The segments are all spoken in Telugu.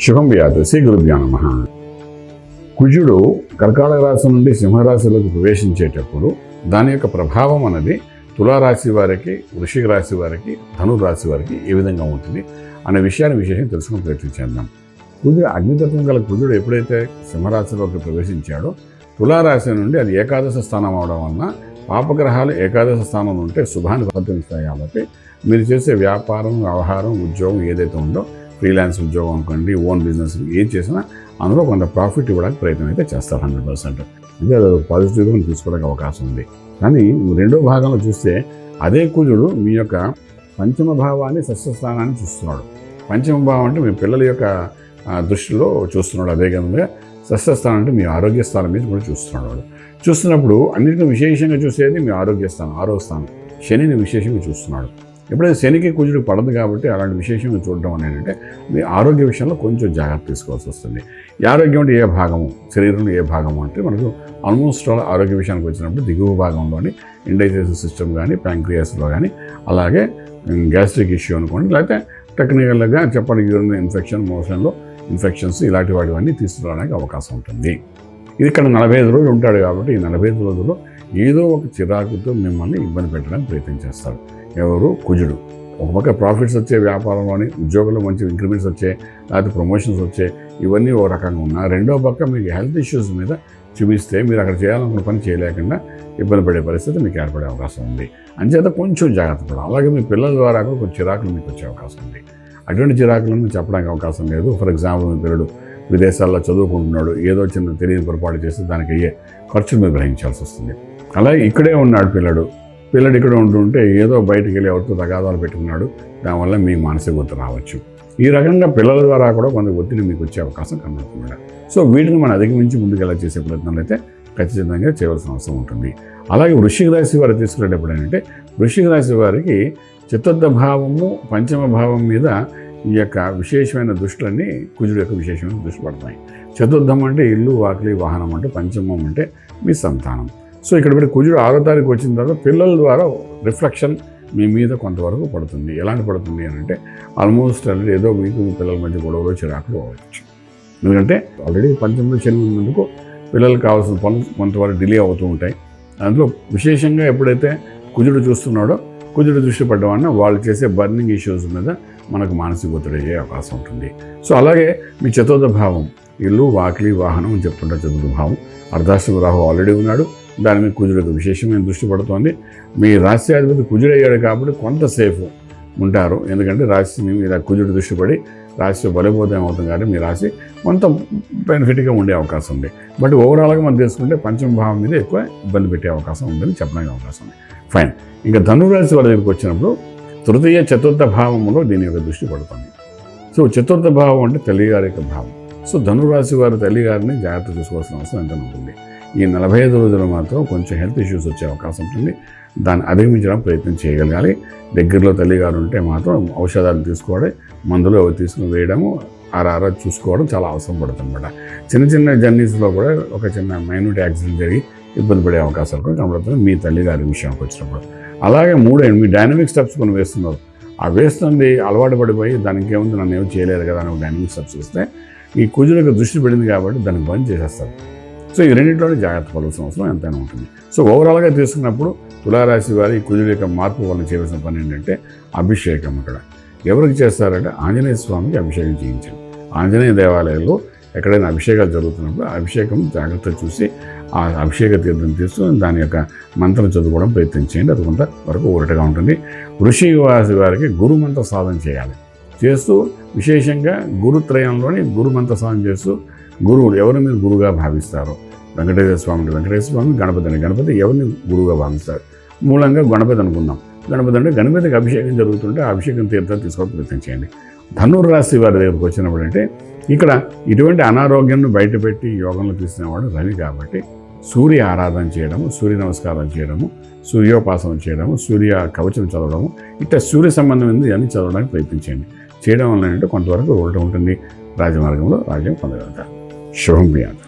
శుభం వ్యాధి శ్రీ గురుభ్యో నమః. కుజుడు కర్కాటక రాశి నుండి సింహరాశిలోకి ప్రవేశించేటప్పుడు దాని యొక్క ప్రభావం అనేది తులారాశి వారికి, వృశ్చిక రాశి వారికి, ధనురాశి వారికి ఏ విధంగా ఉంటుంది అనే విషయాన్ని విశేషంగా తెలుసుకుని ప్రయత్నించేద్దాం. కుజుడు అగ్నితత్వం గల కుజుడు ఎప్పుడైతే సింహరాశిలోకి ప్రవేశించాడో తులారాశి నుండి అది ఏకాదశ స్థానం అవడం వలన పాపగ్రహాలు ఏకాదశ స్థానంలో ఉంటే శుభాన్ని ప్రవర్తిస్తాయి. కాబట్టి మీరు చేసే వ్యాపారం, వ్యవహారం, ఉద్యోగం ఏదైతే ఉందో, ఫ్రీలాన్స్ ఉద్యోగం అనుకోండి, ఓన్ బిజినెస్ ఏం చేసినా అందులో కొంత ప్రాఫిట్ ఇవ్వడానికి ప్రయత్నం అయితే చేస్తారు 100%. అంటే అది పాజిటివ్గా తీసుకోవడానికి అవకాశం ఉంది. కానీ రెండో భాగంలో చూస్తే అదే కుజుడు మీ యొక్క పంచమ భావాన్ని, షష్ఠస్థానాన్ని చూస్తున్నాడు. పంచమ భావం అంటే మీ పిల్లల యొక్క దృష్టిలో చూస్తున్నాడు. అదే విధంగా షష్ఠస్థానం అంటే మీ ఆరోగ్య స్థానం మీద కూడా చూస్తున్నాడు. వాడు చూస్తున్నప్పుడు అన్నింటినీ విశేషంగా చూసేది మీ ఆరోగ్య స్థానం, 6వ స్థానం. శనిని విశేషంగా చూస్తున్నాడు. ఎప్పుడైతే శనికి కుజుడికి పడదు కాబట్టి అలాంటి విశేషంగా చూడడం అనేది మీ ఆరోగ్య విషయంలో కొంచెం జాగ్రత్త తీసుకోవాల్సి వస్తుంది. ఈ ఆరోగ్యం అంటే ఏ భాగము, శరీరంలో ఏ భాగము అంటే మనకు ఆల్మోస్ట్ ఆరోగ్య విషయానికి వచ్చినప్పుడు దిగువ భాగంలోని ఇండైజెషన్ సిస్టమ్ కానీ, ప్యాంక్రియాస్లో కానీ, అలాగే గ్యాస్ట్రిక్ ఇష్యూ అనుకోండి, లేకపోతే టెక్నికల్గా చెప్పండి యూరిన్ ఇన్ఫెక్షన్, మోషన్లో ఇన్ఫెక్షన్స్ ఇలాంటి వాటివన్నీ తీసుకురావడానికి అవకాశం ఉంటుంది. ఇది ఇక్కడ 45 రోజులు ఉంటాడు కాబట్టి ఈ 45 రోజుల్లో ఏదో ఒక చిరాకుతో మిమ్మల్ని ఇబ్బంది పెట్టడానికి ప్రయత్నం చేస్తారు. ఎవరు? కుజుడు. ఒక పక్క ప్రాఫిట్స్ వచ్చే వ్యాపారంలోని, ఉద్యోగంలో మంచి ఇంక్రిమెంట్స్ వచ్చాయి, లేకపోతే ప్రమోషన్స్ వచ్చాయి, ఇవన్నీ ఒక రకంగా ఉన్నా, రెండో పక్క మీకు హెల్త్ ఇష్యూస్ మీద చూపిస్తే మీరు అక్కడ చేయాలనుకున్న పని చేయలేకుండా ఇబ్బంది పడే పరిస్థితి మీకు ఏర్పడే అవకాశం ఉంది. అంచేత కొంచెం జాగ్రత్త పడాలి. అలాగే మీ పిల్లల ద్వారా కూడా కొంచెం చిరాకులు మీకు వచ్చే అవకాశం ఉంది. అటువంటి చిరాకులను చెప్పడానికి అవకాశం లేదు. ఫర్ ఎగ్జాంపుల్ మీ పిల్లడు విదేశాల్లో చదువుకుంటున్నాడు, ఏదో చిన్న తెలియని పొరపాటు చేస్తే దానికి అయ్యే ఖర్చులు మీరు గ్రహించాల్సి వస్తుంది. అలాగే ఇక్కడే ఉన్నాడు పిల్లడు ఇక్కడ ఉంటుంటే ఏదో బయటికి వెళ్ళి ఎవరితో తగాదాలు పెట్టుకున్నాడు, దానివల్ల మీ మానసిక ఒత్తిడి రావచ్చు. ఈ రకంగా పిల్లల ద్వారా కూడా కొంత ఒత్తిడి మీకు వచ్చే అవకాశం కనబడుతుంది. సో వీటిని మనం అధిగమించి ముందుకెళ్ళ చేసే ప్రయత్నాలు అయితే ఖచ్చితంగా చేయవలసిన అవసరం ఉంటుంది. అలాగే వృశ్చిక రాశి వారు తీసుకునేటప్పుడు ఏంటంటే, వృశ్చిక రాశి వారికి చతుర్థ భావము, పంచమ భావం మీద ఈ యొక్క విశేషమైన దృష్టిలన్నీ కుజుడు యొక్క విశేషమైన దృష్టి పడతాయి. చతుర్థం అంటే ఇల్లు, వాకిలి, వాహనం అంటే, పంచమం అంటే మీ సంతానం. సో ఇక్కడ కుజుడు 6వ తారీఖు వచ్చిన తర్వాత పిల్లల ద్వారా రిఫ్లెక్షన్ మీ మీద కొంతవరకు పడుతుంది. ఎలాంటి పడుతుంది అని అంటే, ఆల్మోస్ట్ ఆల్రెడీ ఏదో మీకు మీ పిల్లల మధ్య గొడవలు, చిరాకులు అవ్వచ్చు. ఎందుకంటే ఆల్రెడీ పంచంలో శని ఉన్నందుకు పిల్లలకు కావాల్సిన పనులు కొంతవరకు డిలే అవుతూ ఉంటాయి. అందులో విశేషంగా ఎప్పుడైతే కుజుడు చూస్తున్నాడో, కుజుడు దృష్టి పడ్డం వలన వాళ్ళు చేసే బర్నింగ్ ఇష్యూస్ మీద మనకు మానసిక ఒత్తిడి అయ్యే అవకాశం ఉంటుంది. సో అలాగే మీ చతుర్థ భావం, ఇల్లు, వాకిలి, వాహనం అని చెప్తుంటారు. చతుర్థ భావం అర్ధాష్టమ రాహు ఆల్రెడీ ఉన్నాడు, దాని మీద కుజుడికి విశేషమైన దృష్టి పడుతోంది. మీ రాశ్యాధిపతి కుజుడు అయ్యాడు కాబట్టి కొంతసేపు ఉంటారు. ఎందుకంటే రాశిని మీద కుజుడు దృష్టి పడి రాశి బలబోధం అవుతుంది కాబట్టి మీ రాశి కొంత బెనిఫిట్గా ఉండే అవకాశం ఉంది. బట్ ఓవరాల్గా మనం తీసుకుంటే పంచమ భావం మీద ఎక్కువ ఇబ్బంది పెట్టే అవకాశం ఉందని చెప్పడానికి అవకాశం ఉంది. ఫైన్. ఇంకా ధనురాశి వారి దగ్గరికి వచ్చినప్పుడు తృతీయ, చతుర్థ భావంలో దీని యొక్క దృష్టి పడుతుంది. సో చతుర్థ భావం అంటే తల్లిగారి యొక్క భావం. సో ధనురాశి వారి తల్లిగారిని జాగ్రత్త చూసుకోవాల్సిన అవసరం ఎంత ఉంటుంది. ఈ 45 రోజులు మాత్రం కొంచెం హెల్త్ ఇష్యూస్ వచ్చే అవకాశం ఉంటుంది. దాన్ని అధిగమించడానికి ప్రయత్నం చేయగలగాలి. దగ్గరలో తల్లిగారు ఉంటే మాత్రం ఔషధాలు తీసుకోవడం, మందులు అవి తీసుకుని వేయడము, ఆర్ఆర్ చూసుకోవడం చాలా అవసరం పడుతుంది అన్నమాట. చిన్న చిన్న జర్నీస్లో కూడా ఒక చిన్న మైన్యూట్ యాక్సిడెంట్ జరిగి ఇబ్బంది పడే అవకాశాలు కూడా కనబడుతుంది మీ తల్లిగారి విషయానికి వచ్చినప్పుడు. అలాగే మీ డైనమిక్ స్టెప్స్ కొన్ని వేస్తున్నారు. ఆ వేస్తుంది అలవాటు పడిపోయి దానికి ఏముంది, నన్ను ఏమి చేయలేదు కదా అని డైనమిక్ స్టెప్స్ వస్తే ఈ కుజులకు దృష్టి పడింది కాబట్టి దాన్ని బంద్ చేసేస్తారు. సో ఈ రెండింటిలోనే జాగ్రత్త పడాల్సిన అవసరం ఎంతైనా ఉంటుంది. సో ఓవరాల్గా తీసుకున్నప్పుడు తులారాశి వారి కుజుడు యొక్క మార్పు వల్ల చేయవలసిన పని ఏంటంటే అభిషేకం. ఇక్కడ ఎవరికి చేస్తారంటే ఆంజనేయ స్వామికి అభిషేకం చేయించండి. ఆంజనేయ దేవాలయాల్లో ఎక్కడైనా అభిషేకాలు జరుగుతున్నప్పుడు అభిషేకం జాగ్రత్త చూసి ఆ అభిషేక తీర్థం తీసుకుని దాని యొక్క మంత్రం చదువుకోవడం ప్రయత్నం చేయండి. అది కొంత వరకు ఊరటగా ఉంటుంది. వృశ్చిక రాశి వారికి గురుమంత్ర సాధన చేయాలి. చేస్తూ విశేషంగా గురుత్రయంలోని గురుమంత్ర సాధన చేస్తూ గురువుడు ఎవరిని మీరు గురువుగా భావిస్తారో, వెంకటేశ్వర స్వామి అంటే వెంకటేశ్వర స్వామి, గణపతి అంటే గణపతి ఎవరిని గురువుగా భావిస్తారు. మూలంగా గణపతి అనుకుందాం. గణపతి అంటే గణపతికి అభిషేకం జరుగుతుంటే ఆ అభిషేకం తీర్థాలు తీసుకోవడం ప్రయత్నం చేయండి. ధనుర్రాశి వారి దగ్గరకు వచ్చినప్పుడు అంటే ఇక్కడ ఇటువంటి అనారోగ్యాన్ని బయటపెట్టి యోగంలో తీసుకునేవాడు రవి కాబట్టి సూర్య ఆరాధన చేయడము, సూర్య నమస్కారం చేయడము, సూర్యోపాసన చేయడము, సూర్య కవచం చదవడము, ఇట్లా సూర్య సంబంధమైనది అన్ని చదవడానికి ప్రయత్నించండి. చేయడం వల్ల ఏంటంటే కొంతవరకు ఒకటి ఉంటుంది, రాజమార్గంలో రాజ్యం పొందగలుగుతారు. శుభం వ్యాధి.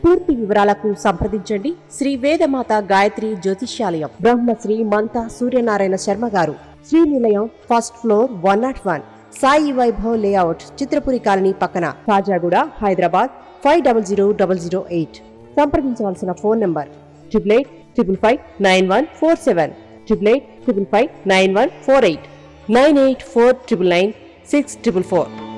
పూర్తి వివరాలకు సంప్రదించండి శ్రీ వేదమాత గాయత్రి జ్యోతిష్యాలయం, బ్రహ్మశ్రీ మంతా సూర్యనారాయణ శర్మ గారు, Srinilayam, first floor, 101, Sai Vaibhav layout, Chitrapuri colony పక్కన, కాజాగూడ, హైదరాబాద్ 500008. సంప్రదించవలసిన ఫోన్ నంబర్ 8855559147, 8855559148, 9849996644.